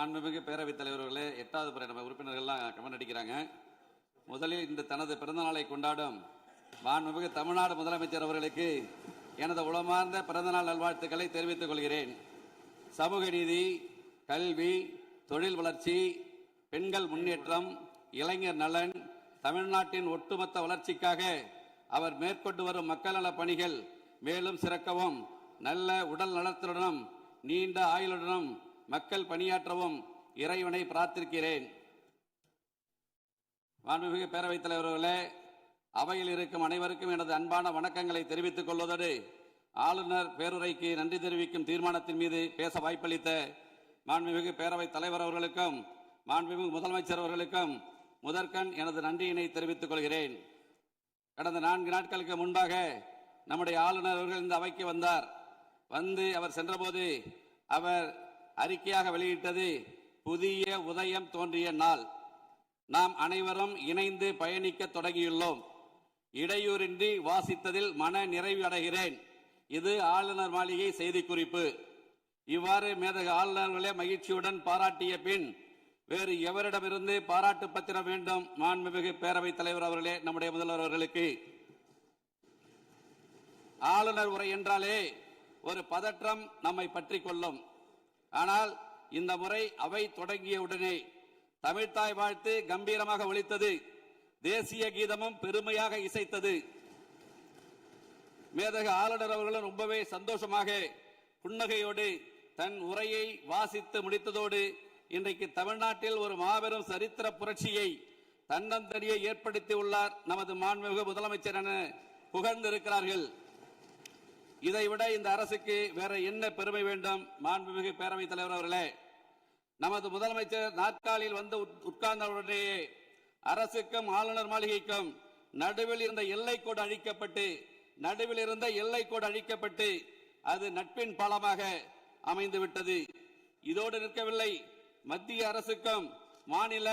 மாண்புமிகு பேரவைத் தலைவர்களே, 8வது முறை நம்ம உறுப்பினர்கள்லாம் கமெண்ட் அடிக்கிறாங்க. முதலில் இந்த தனது பிறந்தநாளை கொண்டாடும் மாண்புமிகு தமிழ்நாடு முதலமைச்சர் அவர்களுக்கு எனது உளமார்ந்த பிறந்தநாள் நல்வாழ்த்துக்களை தெரிவித்துக் கொள்கிறேன். சமூக நீதி, கல்வி, தொழில் வளர்ச்சி, பெண்கள் முன்னேற்றம், இளைஞர் நலன், தமிழ்நாட்டின் ஒட்டுமொத்த வளர்ச்சிக்காக அவர் மேற்கொண்டு வரும் மக்கள் நல பணிகள் மேலும் சிறக்கவும், நல்ல உடல் நலத்துடனும் நீண்ட ஆயுளுடனும் மக்கள் பணியாற்றவும் இறைவனை பிரார்த்திக்கிறேன். மாண்புமிகு பேரவைத் தலைவர்களே, அவையில் இருக்கும் அனைவருக்கும் எனது அன்பான வணக்கங்களை தெரிவித்துக் கொள்வதோடு ஆளுநர் பேருரைக்கு நன்றி தெரிவிக்கும் தீர்மானத்தின் மீது பேச வாய்ப்பளித்த மாண்புமிகு பேரவைத் தலைவர் அவர்களுக்கும் மாண்புமிகு முதலமைச்சர் அவர்களுக்கும் முதற்கண் எனது நன்றியினை தெரிவித்துக் கொள்கிறேன். கடந்த 4 நாட்களுக்கு முன்பாக நம்முடைய ஆளுநர் அவர்கள் இந்த அவைக்கு வந்தார். அவர் சென்றபோது அவர் அறிக்கையாக வெளியிட்டது புதிய உதயம் தோன்றிய நாள். நாம் அனைவரும் இணைந்து பயணிக்க தொடங்கியுள்ளோம். இடையூறின்றி வாசித்ததில் மன நிறைவு அடைகிறேன். இது ஆளுநர் மாளிகை செய்திக்குறிப்பு. இவ்வாறு மேதகு ஆளுநர்களே மகிழ்ச்சியுடன் பாராட்டிய பின் வேறு எவரிடமிருந்து பாராட்டு பத்திரம் வேண்டும்? மாண்புமிகு பேரவைத் தலைவர் அவர்களே, நம்முடைய முதல்வர் அவர்களுக்கு. ஆளுநர் உரை என்றாலே ஒரு பதற்றம் நம்மை பற்றி கொள்ளும். ஆனால் இந்த முறை அவை தொடங்கியவுடனே தமிழ்த்தாய் வாழ்த்து கம்பீரமாக ஒலித்தது. தேசிய கீதமும் பெருமையாக இசைத்தது. மேதகு ஆளுநர் அவர்களும் ரொம்பவே சந்தோஷமாக புன்னகையோடு தன் உரையை வாசித்து முடித்ததோடு இன்றைக்கு தமிழ்நாட்டில் ஒரு மாபெரும் சரித்திர புரட்சியை தன்னந்தனியே ஏற்படுத்தி உள்ளார் நமது மாண்புமிகு முதலமைச்சர் என புகழ்ந்திருக்கிறார்கள். இதைவிட இந்த அரசுக்கு வேற என்ன பெருமை வேண்டும்? மாண்புமிகு பேரவைத் தலைவர் அவர்களே, நமது முதலமைச்சர் நாற்காலியில் வந்து உட்கார்ந்தவுடனேயே அரசுக்கும் ஆளுநர் மாளிகைக்கும் நடுவில் இருந்த எல்லைக்கோடு அழிக்கப்பட்டு அது நட்பின் பாலமாக அமைந்துவிட்டது. இதோடு நிற்கவில்லை. மத்திய அரசுக்கும் மாநில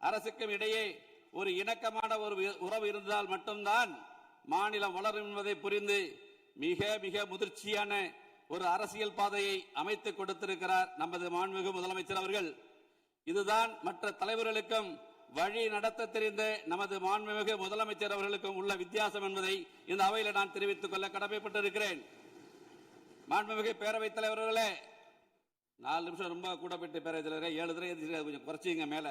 அரசுக்கும் இடையே ஒரு இணக்கமான ஒரு உறவு இருந்தால் மட்டும்தான் மாநிலம் வளரும் என்பதை புரிந்து மிக மிக முதிர்ச்சியான ஒரு அரசியல் பாதையை அமைத்துக் கொடுத்திருக்கிறார் நமது மாண்புமிகு முதலமைச்சர் அவர்கள். இதுதான் மற்ற தலைவர்களுக்கும் வழி நடத்த தெரிந்த நமது மாண்புமிகு முதலமைச்சர் அவர்களுக்கும் உள்ள வித்தியாசம் என்பதை இந்த அவையில் நான் தெரிவித்துக் கொள்ள கடமைப்பட்டிருக்கிறேன். மாண்புமிகு பேரவைத் தலைவர்களே, 4 நிமிஷம் ரொம்ப கூட போயிட்டு பேரவைத் தலைவரே, 7 தடவை எழுந்திருக்க கொஞ்சம் குறைச்சிங்க. மேல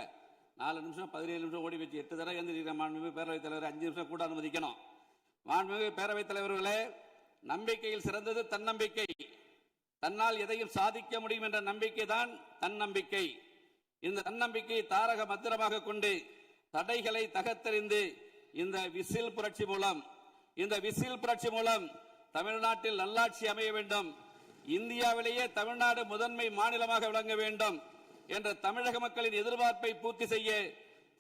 4 நிமிஷம் 17 நிமிஷம் ஓடி வச்சு 8 தடவை எழுந்திருக்கிற மாண்புமிகு பேரவைத் தலைவர் 5 நிமிஷம் கூட அனுமதிக்கணும். மாண்புமிகு பேரவைத் தலைவர்களே, நம்பிக்கையில் சிறந்தது தன்னம்பிக்கை. தன்னால் எதையும் சாதிக்க முடியும் என்ற நம்பிக்கை தான் தன்னம்பிக்கை. இந்த தன்னம்பிக்கையை தாரக மந்திரமாக கொண்டு தடைகளை தகர்த்தெறிந்து இந்த விசில் புரட்சி மூலம் தமிழ்நாட்டில் நல்லாட்சி அமைய வேண்டும், இந்தியாவிலேயே தமிழ்நாடு முதன்மை மாநிலமாக விளங்க வேண்டும் என்ற தமிழக மக்களின் எதிர்பார்ப்பை பூர்த்தி செய்ய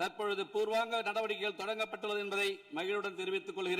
தற்பொழுது பூர்வாங்க நடவடிக்கைகள் தொடங்கப்பட்டுள்ளது என்பதை மகிழ்வுடன் தெரிவித்துக் கொள்கிறேன்.